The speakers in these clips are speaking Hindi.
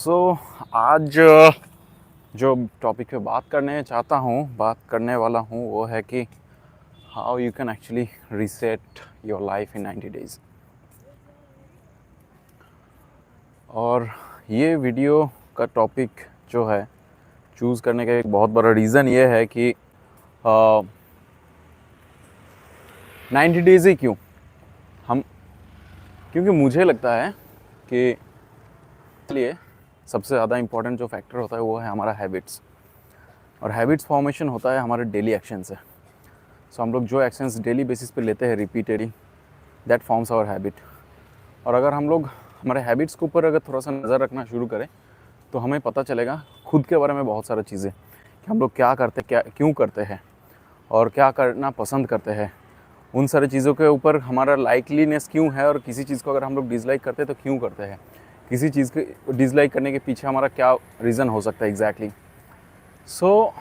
आज जो टॉपिक पे बात करने वाला हूँ वो है कि how you can actually reset your life in 90 days. और ये वीडियो का टॉपिक जो है चूज़ करने का एक बहुत बड़ा रीज़न ये है कि 90 डेज़ ही क्यों क्योंकि मुझे लगता है कि इसलिए सबसे ज़्यादा इम्पोर्टेंट जो फैक्टर होता है वो है हमारा हैबिट्स, और हैबिट्स फॉर्मेशन होता है हमारे डेली एक्शन से। सो हम लोग जो एक्शंस डेली बेसिस पे लेते हैं repeatedly, that forms our habit. और अगर हम लोग हमारे हैबिट्स के ऊपर अगर थोड़ा सा नज़र रखना शुरू करें तो हमें पता चलेगा खुद के बारे में बहुत सारी चीज़ें कि हम लोग क्या करते, क्या क्यों करते हैं और क्या करना पसंद करते हैं। उन सारी चीज़ों के ऊपर हमारा लाइकलीनेस क्यों है, और किसी चीज़ को अगर हम लोग डिसलाइक करते हैं तो क्यों करते हैं, किसी चीज़ को डिसलाइक करने के पीछे हमारा क्या रीज़न हो सकता है exactly. So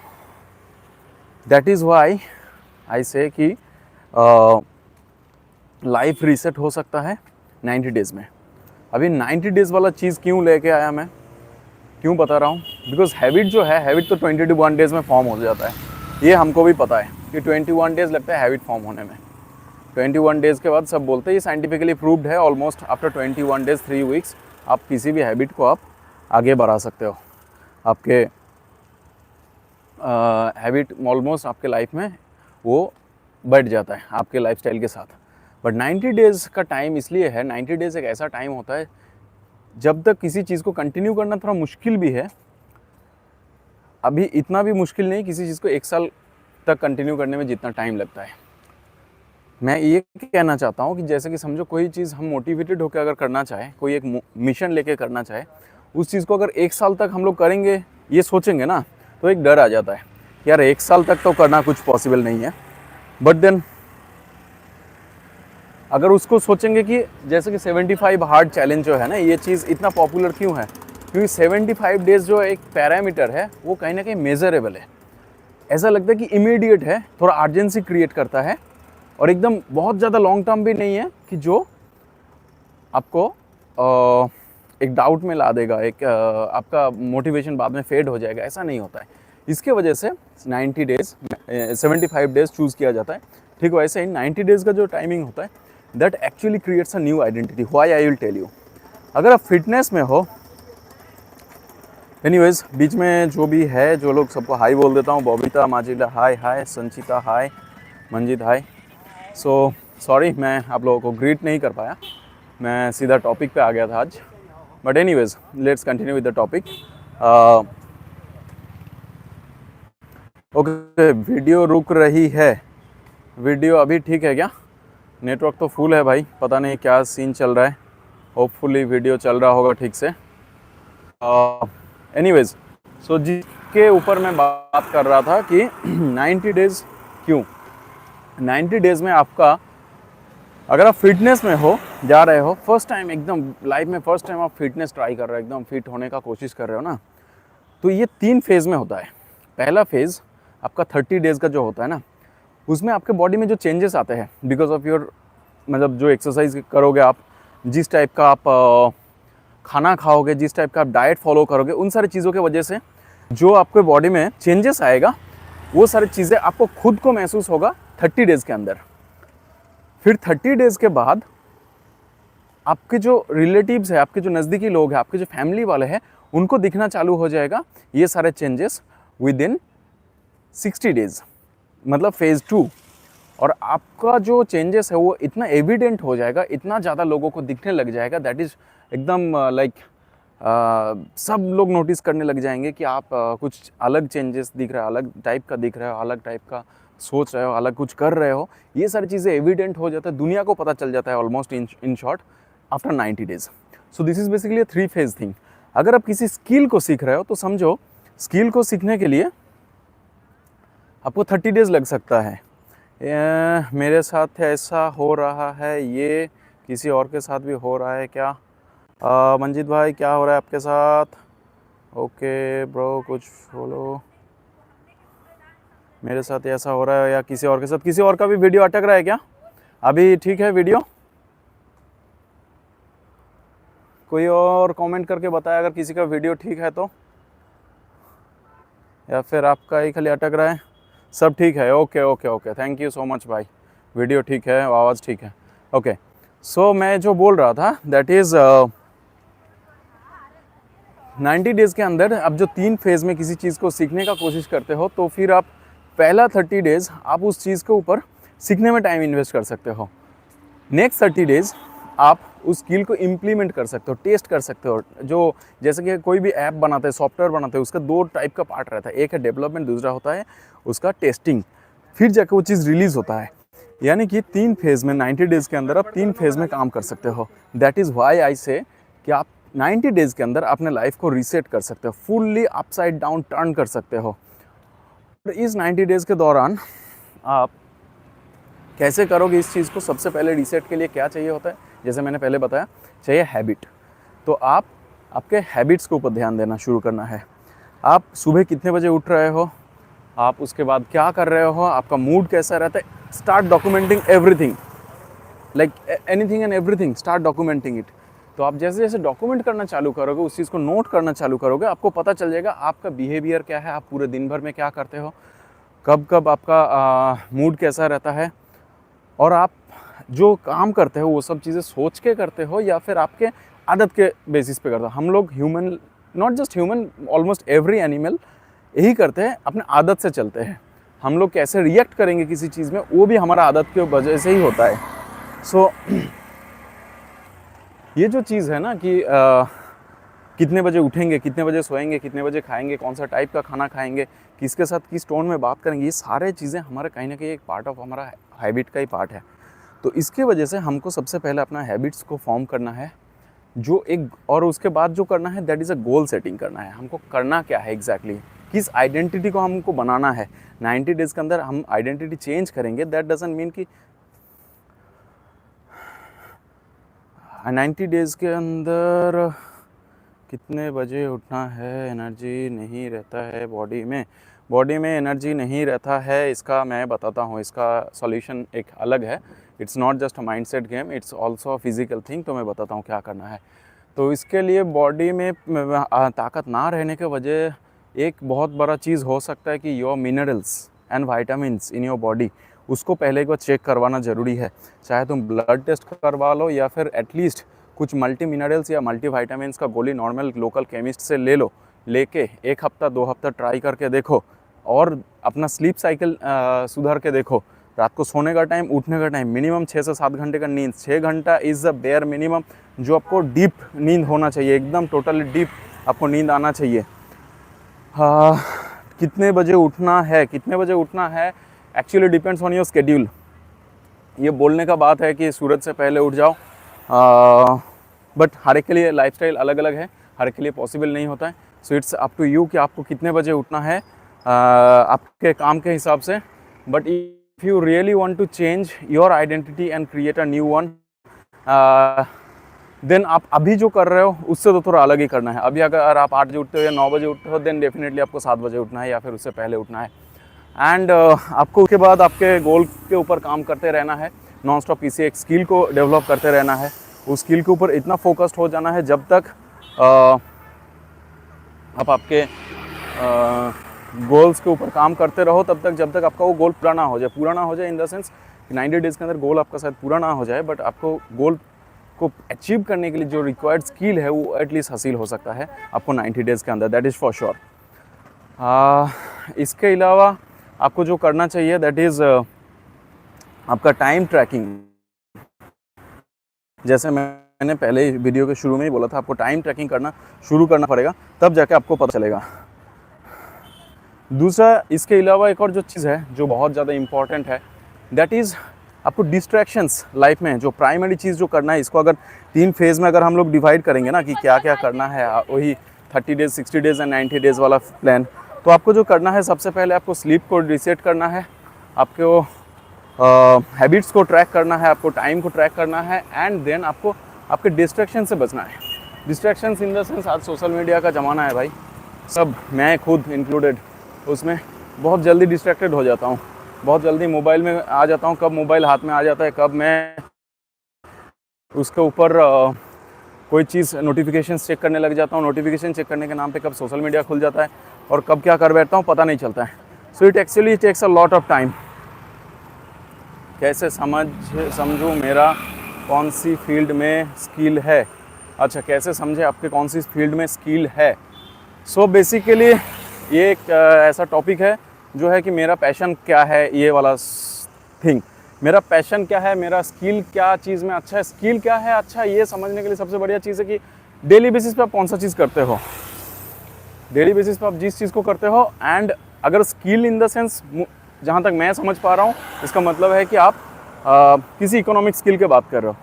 that is why I say कि लाइफ रीसेट हो सकता है 90 डेज़ में। अभी 90 डेज़ वाला चीज़ क्यों लेके आया मैं, क्यों बता रहा हूँ, बिकॉज हैबिट जो है, हैबिट तो 21 डेज़ में फॉर्म हो जाता है। ये हमको भी पता है कि 21 डेज़ लगता है हैबिट फॉर्म होने में। 21 डेज़ के बाद सब बोलते हैं, ये साइंटिफिकली प्रूव्ड है, ऑलमोस्ट आफ्टर 21 डेज़ 3 वीक्स आप किसी भी हैबिट को आप आगे बढ़ा सकते हो। आपके हैबिट ऑलमोस्ट आपके लाइफ में वो बढ़ जाता है आपके लाइफस्टाइल के साथ। बट 90 डेज़ का टाइम इसलिए है, 90 डेज़ एक ऐसा टाइम होता है जब तक किसी चीज़ को कंटिन्यू करना थोड़ा मुश्किल भी है। अभी इतना भी मुश्किल नहीं किसी चीज़ को 1 साल तक कंटिन्यू करने में जितना टाइम लगता है। मैं ये कहना चाहता हूँ कि जैसे कि समझो कोई चीज़ हम मोटिवेटेड होकर अगर करना चाहे, कोई एक मिशन लेके करना चाहे, उस चीज़ को अगर 1 साल तक हम लोग करेंगे ये सोचेंगे ना, तो एक डर आ जाता है यार 1 साल तक तो करना कुछ पॉसिबल नहीं है। बट देन अगर उसको सोचेंगे कि जैसे कि 75 हार्ड चैलेंज जो है ना, ये चीज़ इतना पॉपुलर क्यों है, क्योंकि 75 डेज़ जो एक पैरामीटर है वो कहीं ना कहीं मेजरेबल है। ऐसा लगता है कि इमीडिएट है, थोड़ा अर्जेंसी क्रिएट करता है, और एकदम बहुत ज़्यादा लॉन्ग टर्म भी नहीं है कि जो आपको एक डाउट में ला देगा, एक आपका मोटिवेशन बाद में फेड हो जाएगा, ऐसा नहीं होता है। इसके वजह से 90 डेज़ 75 डेज़ चूज़ किया जाता है। ठीक वैसे ही 90 डेज़ का जो टाइमिंग होता है that actually creates a new identity. Why I will tell you. अगर आप फिटनेस में हो, एनीवेज बीच में जो भी है, जो लोग सबको हाई बोल देता हूँ, बॉबिता, माजिला हाय हाय, संचिता हाय, मंजित हाय। सो सॉरी मैं आप लोगों को ग्रीट नहीं कर पाया, मैं सीधा टॉपिक पे आ गया था आज। But anyways let's continue with the topic. Okay, video रुक रही है। वीडियो अभी ठीक है क्या? नेटवर्क तो फुल है भाई, पता नहीं क्या सीन चल रहा है। होपफुली वीडियो चल रहा होगा ठीक से। एनीवेज सो जिसके ऊपर मैं बात कर रहा था कि 90 डेज़ क्यों। 90 डेज़ में आपका, अगर आप फिटनेस में हो, जा रहे हो, फर्स्ट टाइम एकदम लाइफ में फर्स्ट टाइम आप फिटनेस ट्राई कर रहे हो, एकदम फिट होने का कोशिश कर रहे हो ना, तो ये 3 फेज़ में होता है। पहला फेज़ आपका 30 डेज़ का जो होता है ना, उसमें आपके बॉडी में जो चेंजेस आते हैं बिकॉज ऑफ योर, मतलब जो एक्सरसाइज करोगे आप, जिस टाइप का आप खाना खाओगे, जिस टाइप का आप डाइट फॉलो करोगे, उन सारी चीज़ों की वजह से जो आपके बॉडी में चेंजेस आएगा, वो सारी चीज़ें आपको खुद को महसूस होगा 30 डेज़ के अंदर। फिर 30 डेज़ के बाद आपके जो रिलेटिव्स है, आपके जो नज़दीकी लोग हैं, आपके जो फैमिली वाले हैं, उनको दिखना चालू हो जाएगा ये सारे चेंजेस विद इन 60 डेज़, मतलब फेज़ 2। और आपका जो चेंजेस है वो इतना एविडेंट हो जाएगा, इतना ज़्यादा लोगों को दिखने लग जाएगा, दैट इज़ एकदम लाइक सब लोग नोटिस करने लग जाएंगे कि आप कुछ अलग चेंजेस दिख रहा है, अलग टाइप का दिख रहे हो, अलग टाइप का सोच रहे हो, अलग कुछ कर रहे हो। ये सारी चीज़ें एविडेंट हो जाता है, दुनिया को पता चल जाता है almost in short after 90 days. So this is basically a 3 phase thing. अगर आप किसी स्किल को सीख रहे हो तो समझो स्किल को सीखने के लिए आपको 30 डेज़ लग सकता है। मेरे साथ ऐसा हो रहा है, ये किसी और के साथ भी हो रहा है क्या? मंजित भाई क्या हो रहा है आपके साथ? ओके ब्रो, कुछ बोलो। मेरे साथ ऐसा हो रहा है या किसी और के साथ? किसी और का भी वीडियो अटक रहा है क्या? अभी ठीक है वीडियो? कोई और कमेंट करके बताए अगर किसी का वीडियो ठीक है तो, या फिर आपका ही खाली अटक रहा है। सब ठीक है, okay okay okay, thank you so much भाई, वीडियो ठीक है, आवाज़ ठीक है, ओके। सो मैं जो बोल रहा था दैट इज़ 90 डेज़ के अंदर आप जो 3 फेज़ में किसी चीज़ को सीखने का कोशिश करते हो, तो फिर आप पहला 30 डेज़ आप उस चीज़ के ऊपर सीखने में टाइम इन्वेस्ट कर सकते हो। नेक्स्ट 30 डेज़ आप उस स्किल को इम्प्लीमेंट कर सकते हो, टेस्ट कर सकते हो। जो जैसे कि कोई भी ऐप बनाते हैं, सॉफ्टवेयर बनाते हैं, उसका 2 टाइप का पार्ट रहता है, एक है डेवलपमेंट, दूसरा होता है उसका टेस्टिंग, फिर जाके वो चीज़ रिलीज़ होता है। यानी कि 3 फेज़ में 90 डेज़ के अंदर आप 3 फेज़ में काम कर सकते हो। That is why I say कि आप 90 डेज़ के अंदर अपने लाइफ को रीसेट कर सकते हो, फुल्ली अपसाइड डाउन टर्न कर सकते हो। इस 90 डेज़ के दौरान आप कैसे करोगे इस चीज़ को? सबसे पहले रीसेट के लिए क्या चाहिए होता है, जैसे मैंने पहले बताया, चाहिए हैबिट। तो आप आपके हैबिट्स के ऊपर ध्यान देना शुरू करना है। आप सुबह कितने बजे उठ रहे हो, आप उसके बाद क्या कर रहे हो, आपका मूड कैसा रहता है, start documenting everything, like anything and everything, start documenting it. तो आप जैसे जैसे डॉक्यूमेंट करना चालू करोगे, उस चीज़ को नोट करना चालू करोगे, आपको पता चल जाएगा आपका बिहेवियर क्या है, आप पूरे दिन भर में क्या करते हो, कब कब आपका मूड कैसा रहता है, और आप जो काम करते हो वो सब चीज़ें सोच के करते हो या फिर आपके आदत के बेसिस पे करते हो। हम लोग human, not just human, almost every animal यही करते हैं, अपने आदत से चलते हैं। हम लोग कैसे रिएक्ट करेंगे किसी चीज़ में, वो भी हमारा आदत की वजह से ही होता है। सो ये जो चीज़ है ना कि कितने बजे उठेंगे, कितने बजे सोएंगे, कितने बजे खाएंगे, कौन सा टाइप का खाना खाएंगे, किसके साथ किस टोन में बात करेंगे, ये सारे चीज़ें हमारे कहीं ना कहीं एक पार्ट ऑफ हमारा हैबिट का ही पार्ट है। तो इसके वजह से हमको सबसे पहले अपना हैबिट्स को फॉर्म करना है, जो एक, और उसके बाद जो करना है that is a goal setting करना है। हमको करना क्या है एग्जैक्टली, किस आइडेंटिटी को हमको बनाना है। 90 डेज़ के अंदर हम आइडेंटिटी चेंज करेंगे, दैट डजंट मीन कि 90 डेज़ के अंदर कितने बजे उठना है, एनर्जी नहीं रहता है बॉडी में एनर्जी नहीं रहता है, इसका मैं बताता हूँ। इसका सॉल्यूशन एक अलग है, it's not just a mindset game, it's also a physical thing. तो मैं बताता हूँ क्या करना है। तो इसके लिए बॉडी में ताकत ना रहने के वजह एक बहुत बड़ा चीज़ हो सकता है कि your minerals and vitamins in your body, उसको पहले एक बार चेक करवाना ज़रूरी है। चाहे तुम ब्लड टेस्ट करवा लो या फिर एटलीस्ट कुछ मल्टी मिनरल्स या मल्टी वाइटामिन्स का गोली नॉर्मल लोकल केमिस्ट से ले लो, लेके 1 हफ्ता 2 हफ्ता ट्राई करके देखो, और अपना स्लीप साइकिल सुधार के देखो। रात को सोने का टाइम, उठने का टाइम, मिनिमम 6 से 7 घंटे का नींद, 6 घंटा इज़ द बेयर मिनिमम जो आपको डीप नींद होना चाहिए, एकदम टोटली डीप आपको नींद आना चाहिए। कितने बजे उठना है actually depends on your schedule. ये बोलने का बात है कि सूरज से पहले उठ जाओ, बट हर एक के लिए लाइफस्टाइल अलग अलग है, हर एक के लिए पॉसिबल नहीं होता है। So it's up to you कि आपको कितने बजे उठना है आपके काम के हिसाब से। But if you really want to change your identity and create a new one, then आप अभी जो कर रहे हो उससे तो थोड़ा अलग ही करना है। अभी अगर आप 8 बजे उठते हो या 9 बजे उठते हो, देन डेफिनेटली आपको 7 बजे उठना है या फिर उससे पहले उठना है। एंड आपको उसके बाद आपके गोल के ऊपर काम करते रहना है, नॉन स्टॉप किसी एक स्किल को डेवलप करते रहना है। उस स्किल के ऊपर इतना फोकस्ड हो जाना है जब तक आप आपके गोल्स के ऊपर काम करते रहो, तब तक जब तक आपका वो गोल पूरा ना हो जाए इन द सेंस 90 डेज़ के अंदर गोल आपका शायद पूरा ना हो जाए, बट आपको गोल को अचीव करने के लिए जो रिक्वायर्ड स्किल है वो एटलीस्ट हासिल हो सकता है आपको 90 डेज़ के अंदर, दैट इज़ फॉर श्योर। इसके अलावा आपको जो करना चाहिए दैट इज़ आपका टाइम ट्रैकिंग। जैसे मैंने पहले वीडियो के शुरू में ही बोला था, आपको टाइम ट्रैकिंग करना शुरू करना पड़ेगा, तब जाके आपको पता चलेगा। दूसरा, इसके अलावा एक और जो चीज़ है जो बहुत ज़्यादा इम्पॉर्टेंट है, दैट इज़ आपको डिस्ट्रैक्शंस लाइफ में जो प्राइमरी चीज़ जो करना है, इसको अगर 3 फेज़ में अगर हम लोग डिवाइड करेंगे ना कि क्या क्या करना है, वही 30 डेज़, 60 डेज़ एंड 90 डेज़ वाला प्लान। तो आपको जो करना है, सबसे पहले आपको स्लीप को रीसेट करना है, आपको हैबिट्स को ट्रैक करना है, आपको टाइम को ट्रैक करना है, एंड देन आपको आपके डिस्ट्रैक्शन से बचना है। डिस्ट्रैक्शंस इन द सेंस, आज सोशल मीडिया का ज़माना है भाई, सब, मैं खुद इंक्लूडेड, उसमें बहुत जल्दी डिस्ट्रैक्टेड हो जाता हूँ, बहुत जल्दी मोबाइल में आ जाता हूँ। कब मोबाइल हाथ में आ जाता है, कब मैं उसके ऊपर कोई चीज़ नोटिफिकेशन चेक करने लग जाता हूँ, नोटिफिकेशन चेक करने के नाम पे कब सोशल मीडिया खुल जाता है और कब क्या कर बैठता हूँ पता नहीं चलता है। So it actually takes a lot of time. कैसे समझूँ मेरा कौन सी फील्ड में स्किल है। अच्छा, कैसे समझे आपके कौन सी फील्ड में स्किल है। सो बेसिकली ये एक ऐसा टॉपिक है जो है कि मेरा पैशन क्या है, ये वाला थिंग। मेरा पैशन क्या है, मेरा स्किल क्या चीज़ में अच्छा है। स्किल क्या है अच्छा, ये समझने के लिए सबसे बढ़िया चीज़ है कि डेली बेसिस पे आप कौन सा चीज़ करते हो। डेली बेसिस पे आप जिस चीज़ को करते हो, एंड अगर स्किल इन द सेंस जहाँ तक मैं समझ पा रहा हूँ, इसका मतलब है कि आप किसी इकोनॉमिक स्किल की बात कर रहे हो,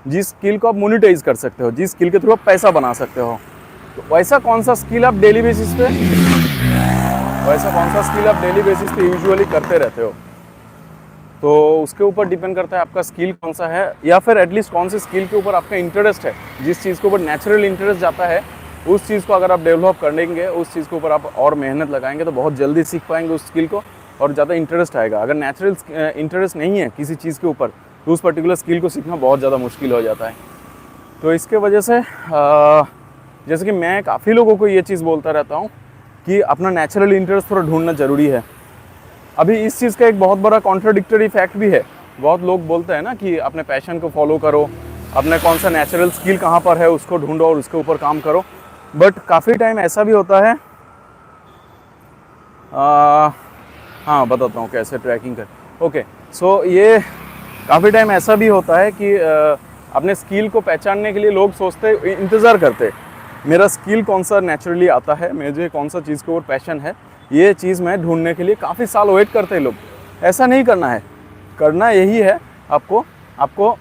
जिस स्किल को आप मोनिटाइज कर सकते हो, जिस स्किल के थ्रू आप पैसा बना सकते हो। तो वैसा कौन सा स्किल आप डेली बेसिस पे यूजुअली करते रहते हो, तो उसके ऊपर डिपेंड करता है आपका स्किल कौन सा है, या फिर एटलीस्ट कौन से स्किल के ऊपर आपका इंटरेस्ट है। जिस चीज़ के ऊपर नेचुरल इंटरेस्ट जाता है, उस चीज़ को अगर आप डेवलप करेंगे, उस चीज़ के ऊपर आप और मेहनत लगाएंगे तो बहुत जल्दी सीख पाएंगे उस स्किल को और ज़्यादा इंटरेस्ट आएगा। अगर नेचुरल इंटरेस्ट नहीं है किसी चीज़ के ऊपर, तो उस पर्टिकुलर स्किल को सीखना बहुत ज़्यादा मुश्किल हो जाता है। तो इसके वजह से जैसे कि मैं काफ़ी लोगों को ये चीज़ बोलता रहता हूँ कि अपना नेचुरल इंटरेस्ट थोड़ा ढूंढना ज़रूरी है। अभी इस चीज़ का एक बहुत बड़ा कॉन्ट्राडिक्टरी फैक्ट भी है। बहुत लोग बोलते हैं ना कि अपने पैशन को फॉलो करो, अपने कौन सा नेचुरल स्किल कहाँ पर है उसको ढूंढो और उसके ऊपर काम करो। बट काफ़ी टाइम ऐसा भी होता है, हाँ बताता हूँ कैसे ट्रैकिंग कर। ओके, सो ये काफ़ी टाइम ऐसा भी होता है कि अपने स्किल को पहचानने के लिए लोग सोचते, इंतज़ार करते, मेरा स्किल कौन सा नेचुरली आता है, मुझे कौन सा चीज़ के ऊपर पैशन है, ये चीज़ मैं ढूंढने के लिए काफ़ी साल वेट करते हैं लोग। ऐसा नहीं करना है। करना यही है, आपको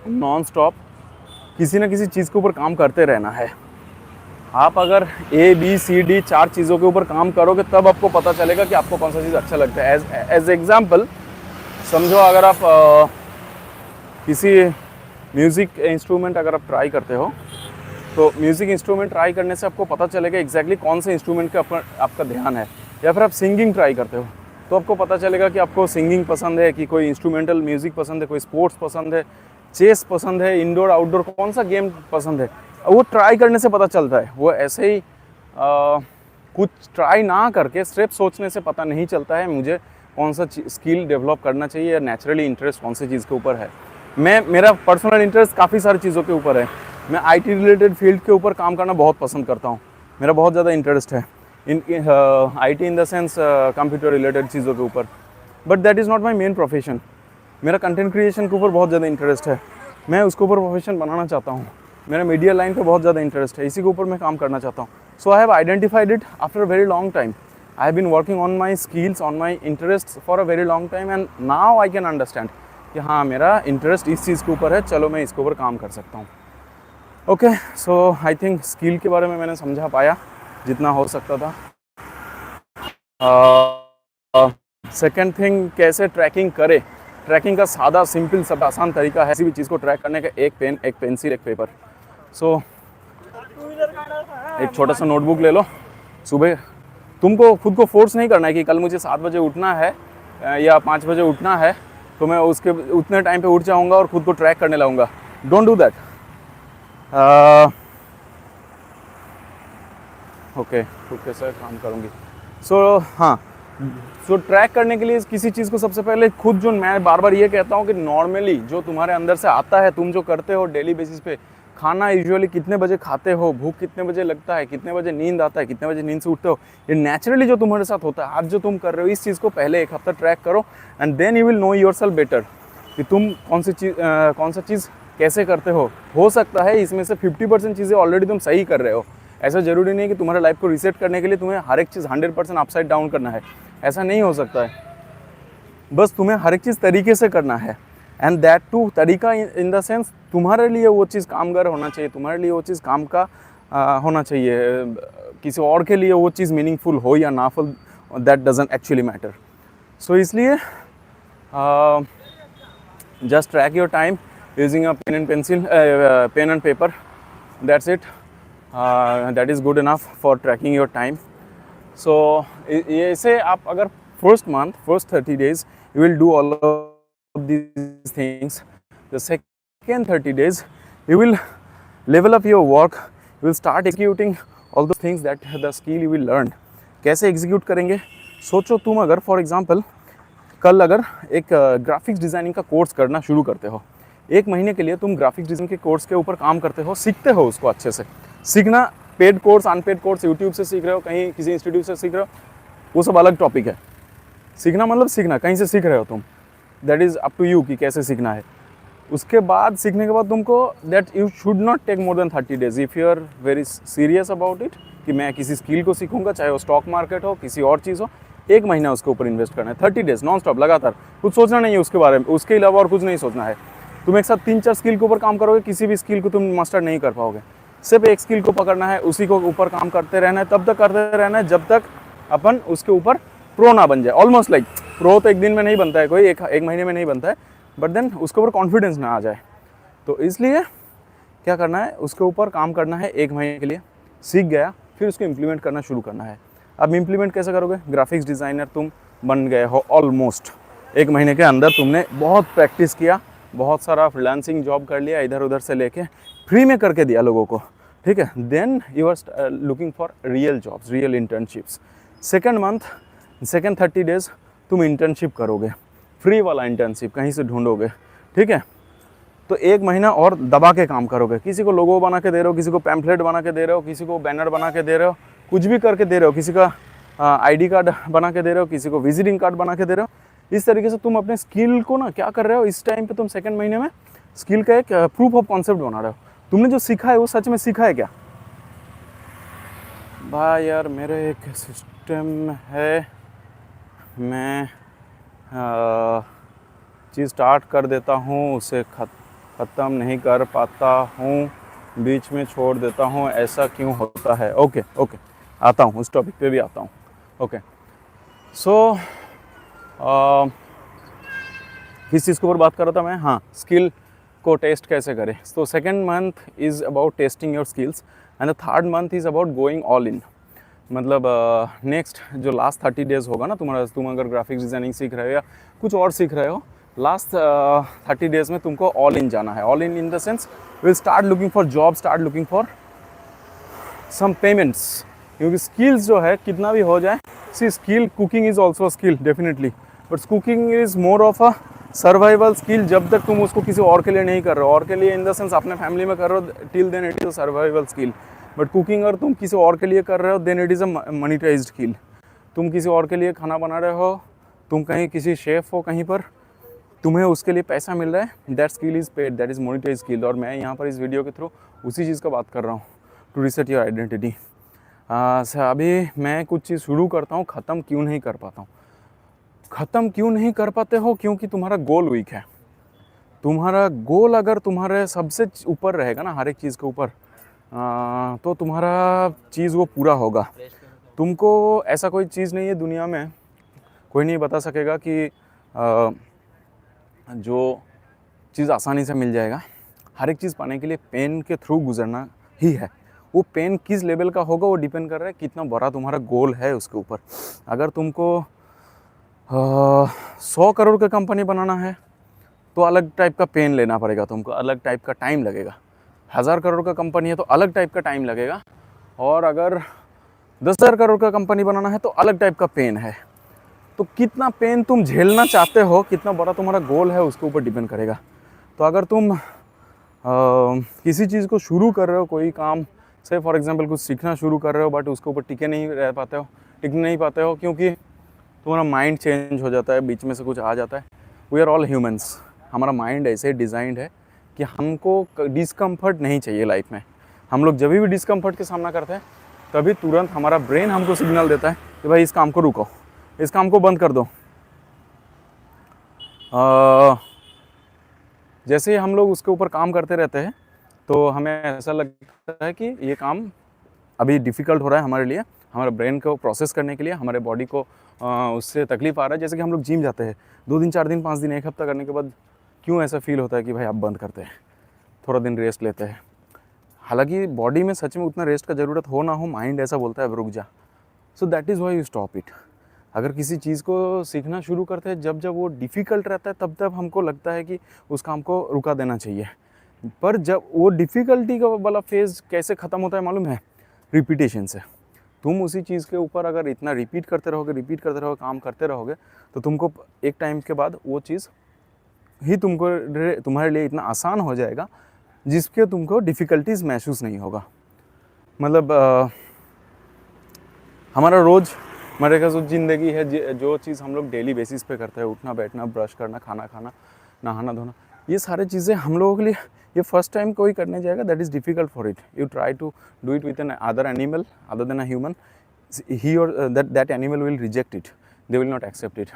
नॉन स्टॉप किसी न किसी चीज़ के ऊपर काम करते रहना है। आप अगर ABCD 4 चीज़ों के ऊपर काम करोगे तब आपको पता चलेगा कि आपको कौन सा चीज़ अच्छा लगता है। एज एग्जाम्पल समझो, अगर आप किसी म्यूज़िक इंस्ट्रूमेंट अगर आप ट्राई करते हो, तो म्यूज़िक इंस्ट्रूमेंट ट्राई करने से आपको पता चलेगा एग्जैक्टली कौन से इंस्ट्रूमेंट का आपका ध्यान है। या फिर आप सिंगिंग ट्राई करते हो तो आपको पता चलेगा कि आपको सिंगिंग पसंद है, कि कोई इंस्ट्रूमेंटल म्यूज़िक पसंद है, कोई स्पोर्ट्स पसंद है, चेस पसंद है, इंडोर आउटडोर कौन सा गेम पसंद है। वो ट्राई करने से पता चलता है। वो ऐसे ही कुछ ट्राई ना करके सिर्फ सोचने से पता नहीं चलता है मुझे कौन सा स्किल डेवलप करना चाहिए या नेचुरली इंटरेस्ट कौन सी चीज़ के ऊपर है। मेरा पर्सनल इंटरेस्ट काफ़ी सारी चीज़ों के ऊपर है। मैं IT रिलेटेड फील्ड के ऊपर काम करना बहुत पसंद करता हूँ। मेरा बहुत ज़्यादा इंटरेस्ट है इन IT in the sense computer related चीज़ों के ऊपर। But that is not my main profession. मेरा कंटेंट क्रिएशन के ऊपर बहुत ज़्यादा इंटरेस्ट है, मैं उसके ऊपर प्रोफेशन बनाना चाहता हूँ। मेरा मीडिया लाइन पे बहुत ज़्यादा इंटरेस्ट है, इसी के ऊपर मैं काम करना चाहता हूँ। So I have identified it after a very long time. I have been working on my skills, on my interest for a very long time, and now I can understand कि हाँ, मेरा इंटरेस्ट इस चीज़ के ऊपर है, चलो मैं इसके ऊपर काम कर सकता हूँ। Okay, so I think skill के बारे में मैंने समझा पाया जितना हो सकता था। सेकेंड थिंग, कैसे ट्रैकिंग करें। ट्रैकिंग का सादा सिंपल सब आसान तरीका है किसी भी चीज़ को ट्रैक करने का, एक पेन, एक पेंसिल, एक पेपर। सो एक छोटा सा नोटबुक ले लो। सुबह तुमको खुद को फोर्स नहीं करना है कि कल मुझे 7 बजे उठना है या 5 बजे उठना है तो मैं उसके उतने टाइम पे उठ जाऊंगा और खुद को ट्रैक करने लगूंगा। Don't do that. ओके, खुद के साथ काम करूँगी। सो ट्रैक करने के लिए किसी चीज़ को सबसे पहले खुद, जो मैं बार बार ये कहता हूँ कि नॉर्मली जो तुम्हारे अंदर से आता है, तुम जो करते हो डेली बेसिस पे, खाना यूजुअली कितने बजे खाते हो, भूख कितने बजे लगता है, कितने बजे नींद आता है, कितने बजे नींद से उठते हो, ये नेचुरली जो तुम्हारे साथ होता है, आज जो तुम कर रहे हो, इस चीज़ को पहले एक हफ्ता ट्रैक करो and then you will know yourself better कि तुम कौन सा चीज़ कैसे करते हो सकता है इसमें से 50% चीज़ें ऑलरेडी तुम सही कर रहे हो। ऐसा ज़रूरी नहीं कि तुम्हारे लाइफ को रीसेट करने के लिए तुम्हें हर एक चीज़ 100% अपसाइड डाउन करना है, ऐसा नहीं हो सकता है। बस तुम्हें हर एक चीज़ तरीके से करना है, एंड दैट टू तरीका इन द सेंस तुम्हारे लिए वो चीज़ कामगार होना चाहिए, तुम्हारे लिए वो चीज़ काम का होना चाहिए। किसी और के लिए वो चीज़ मीनिंगफुल हो या ना full, that doesn't actually matter. So इसलिए just track your time using a pen and pencil, pen and paper, that's it. That is good enough for tracking your time. So ऐसे आप अगर first month, first 30 days you will do all of these things. The second 30 days you will level up your work, you will start executing all the things that the skill you will learn. कैसे एग्जीक्यूट करेंगे? सोचो तुम अगर फॉर एग्जांपल कल अगर एक ग्राफिक्स डिज़ाइनिंग का कोर्स करना शुरू करते हो, 1 महीने के लिए तुम ग्राफिक्स डिज़ाइन के कोर्स के ऊपर काम करते हो, सीखते हो उसको अच्छे से। सीखना paid course, unpaid course, YouTube से सीख रहे हो, कहीं किसी इंस्टीट्यूट से सीख रहे हो, वो सब अलग टॉपिक है। सीखना मतलब सीखना, कहीं से सीख रहे हो तुम, that is up to you कि कैसे सीखना है। उसके बाद सीखने के बाद तुमको that you should not take more than 30 days if you are very serious about it कि मैं किसी स्किल को सीखूंगा, चाहे वो स्टॉक मार्केट हो, किसी और चीज़ हो। 1 महीना उसके ऊपर इन्वेस्ट करना है, 30 डेज नॉन स्टॉप लगातार, कुछ सोचना नहीं है उसके बारे में, उसके अलावा और कुछ नहीं सोचना है। तुम एक साथ 3-4 स्किल के ऊपर काम करोगे, किसी भी स्किल को तुम मास्टर नहीं कर पाओगे। सिर्फ एक स्किल को पकड़ना है, उसी को ऊपर काम करते रहना है, तब तक करते रहना है जब तक अपन उसके ऊपर प्रो ना बन जाए। ऑलमोस्ट लाइक प्रो तो एक दिन में नहीं बनता है, कोई एक महीने में नहीं बनता है, बट देन उसके ऊपर कॉन्फिडेंस ना आ जाए। तो इसलिए क्या करना है, उसके ऊपर काम करना है 1 महीने के लिए, सीख गया फिर उसको इम्प्लीमेंट करना शुरू करना है। अब इम्प्लीमेंट कैसे करोगे? ग्राफिक्स डिज़ाइनर तुम बन गए हो ऑलमोस्ट, 1 महीने के अंदर तुमने बहुत प्रैक्टिस किया, बहुत सारा फ्रीलांसिंग जॉब कर लिया, इधर उधर से लेके फ्री में करके दिया लोगों को, ठीक है। Then you are looking for real jobs, real internships. Second 30 days तुम इंटर्नशिप करोगे, फ्री वाला इंटर्नशिप कहीं से ढूंढोगे, ठीक है। तो 1 महीना और दबा के काम करोगे, किसी को लोगो बना के दे रहे हो, किसी को पैम्फलेट बना के दे रहे हो, किसी को बैनर बना के दे रहे हो, कुछ भी करके दे रहे हो, किसी का आईडी कार्ड बना के दे रहे हो, किसी को विजिटिंग कार्ड बना के दे रहे हो। इस तरीके से तुम अपने स्किल को ना क्या कर रहे हो, इस टाइम पे तुम 2nd महीने में स्किल का एक प्रूफ ऑफ कॉन्सेप्ट बना रहे हो। तुमने जो सीखा है वो सच में सीखा है क्या? भाई यार मेरे एक सिस्टम है, मैं चीज़ स्टार्ट कर देता हूँ, उसे ख़त्म नहीं कर पाता हूँ, बीच में छोड़ देता हूँ, ऐसा क्यों होता है? ओके आता हूँ, उस टॉपिक पे भी आता हूँ। ओके सो किस चीज़ के ऊपर बात कर रहा था मैं? हाँ, स्किल को टेस्ट कैसे करें। तो 2nd month is about testing your skills and the 3rd month is about going all in. मतलब नेक्स्ट जो लास्ट 30 डेज़ होगा ना तुम्हारा, तुम अगर ग्राफिक्स डिज़ाइनिंग सीख रहे हो या कुछ और सीख रहे हो, लास्ट 30 डेज़ में तुमको ऑल इन जाना है। All in the sense will start looking for job, start looking for some payments, क्योंकि स्किल्स जो है कितना भी हो जाए, see skill cooking is also skill definitely, but cooking is more of a survival skill जब तक तुम उसको किसी और के लिए नहीं कर रहे हो। और के लिए इन द सेंस अपने फैमिली में कर रहे हो, till then it is a survival skill. But cooking अगर तुम किसी और के लिए कर रहे हो, then it is a monetised skill. तुम किसी और के लिए खाना बना रहे हो, तुम कहीं किसी शेफ़ हो कहीं पर, तुम्हें उसके लिए पैसा मिल रहा है, that skill is paid, that is monetised skill. और मैं यहाँ पर इस वीडियो के थ्रू उसी चीज़ का बात कर रहा हूँ, टू रीसेट योर आइडेंटिटी। अभी मैं कुछ चीज़ शुरू करता हूँ, ख़त्म क्यों नहीं कर पाता हूँ? ख़त्म क्यों नहीं कर पाते हो? क्योंकि तुम्हारा गोल वीक है। तुम्हारा गोल अगर तुम्हारे सबसे ऊपर रहेगा ना हर एक चीज़ के ऊपर, तो तुम्हारा चीज़ वो पूरा होगा। तुमको ऐसा कोई चीज़ नहीं है दुनिया में, कोई नहीं बता सकेगा कि जो चीज़ आसानी से मिल जाएगा। हर एक चीज़ पाने के लिए पेन के थ्रू गुजरना ही है। वो पेन किस लेवल का होगा वो डिपेंड कर रहा है कितना बड़ा तुम्हारा गोल है उसके ऊपर। अगर तुमको 100 करोड़ का कंपनी बनाना है तो अलग टाइप का पेन लेना पड़ेगा तुमको, अलग टाइप का टाइम लगेगा। 1000 करोड़ का कंपनी है तो अलग टाइप का टाइम लगेगा, और अगर 10,000 करोड़ का कंपनी बनाना है तो अलग टाइप का पेन है। तो कितना पेन तुम झेलना चाहते हो, कितना बड़ा तुम्हारा गोल है उसके ऊपर डिपेंड करेगा। तो अगर तुम किसी चीज़ को शुरू कर रहे हो, कोई काम से फॉर एग्जांपल कुछ सीखना शुरू कर रहे हो, बट उसके ऊपर टिक नहीं पाते हो क्योंकि तुम्हारा माइंड चेंज हो जाता है, बीच में से कुछ आ जाता है। वी आर ऑल ह्यूमंस, हमारा माइंड ऐसे डिज़ाइंड है कि हमको डिस्कम्फर्ट नहीं चाहिए लाइफ में। हम लोग जब भी डिस्कम्फर्ट का सामना करते हैं तभी तुरंत हमारा ब्रेन हमको सिग्नल देता है कि भाई इस काम को रुको, इस काम को बंद कर दो। जैसे ही हम लोग उसके ऊपर काम करते रहते हैं तो हमें ऐसा लगता है कि ये काम अभी डिफ़िकल्ट हो रहा है हमारे लिए, हमारे ब्रेन को प्रोसेस करने के लिए, हमारे बॉडी को उससे तकलीफ आ रहा है। जैसे कि हम लोग जिम जाते हैं, 2 दिन 4 दिन 5 दिन 1 हफ्ता करने के बाद क्यों ऐसा फील होता है कि भाई आप बंद करते हैं, थोड़ा दिन रेस्ट लेते हैं। हालांकि बॉडी में सच में उतना रेस्ट का ज़रूरत हो ना हो, माइंड ऐसा बोलता है अब रुक जा। सो that is why you stop it. अगर किसी चीज़ को सीखना शुरू करते हैं जब वो डिफ़िकल्ट रहता है तब हमको लगता है कि उस काम को रुका देना चाहिए। पर जब वो डिफ़िकल्टी का वाला फेज़ कैसे ख़त्म होता है मालूम है? रिपीटेशन से। तुम उसी चीज़ के ऊपर अगर इतना रिपीट करते रहोगे, काम करते रहोगे, तो तुमको एक टाइम के बाद वो चीज़ ही तुम्हारे लिए इतना आसान हो जाएगा जिसके तुमको डिफ़िकल्टीज़ महसूस नहीं होगा। मतलब हमारा रोज़मर्रा का जो ज़िंदगी है, जो चीज़ हम लोग डेली बेसिस पे करते हैं, उठना बैठना, ब्रश करना, खाना खाना, नहाना धोना, ये सारी चीज़ें हम लोगों के लिए ये फर्स्ट टाइम कोई करने जाएगा, that is difficult for it. You try to do it with an other animal other than a human, ही और that animal will reject it, they will not accept it,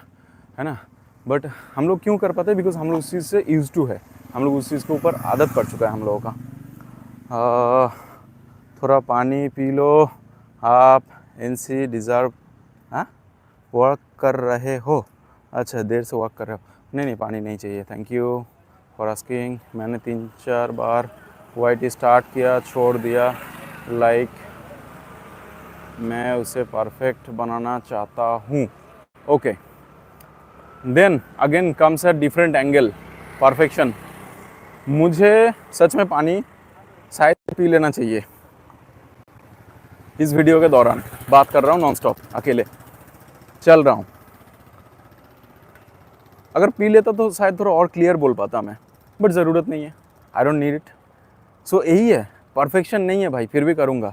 है ना। बट हम लोग क्यों कर पाते हैं? बिकॉज हम लोग उस चीज़ से यूज टू है, हम लोग उस चीज़ के ऊपर आदत पड़ चुका है हम लोगों का। थोड़ा पानी पी लो आप, एनसी डिज़र्व। हाँ, वर्क कर रहे हो? अच्छा, देर से वर्क कर रहे हो? नहीं पानी नहीं चाहिए, थैंक यू फॉर आस्किंग। मैंने 3-4 बार वाइट स्टार्ट किया, छोड़ दिया, लाइक मैं उसे परफेक्ट बनाना चाहता हूँ। Okay, then again comes a different angle, perfection. मुझे सच में पानी शायद पी लेना चाहिए। इस वीडियो के दौरान बात कर रहा हूँ नॉन स्टॉप, अकेले चल रहा हूँ। अगर पी लेता तो शायद थोड़ा और क्लियर बोल पाता मैं, बट ज़रूरत नहीं है, आई डोंट नीड इट। सो यही है, परफेक्शन नहीं है भाई, फिर भी करूँगा।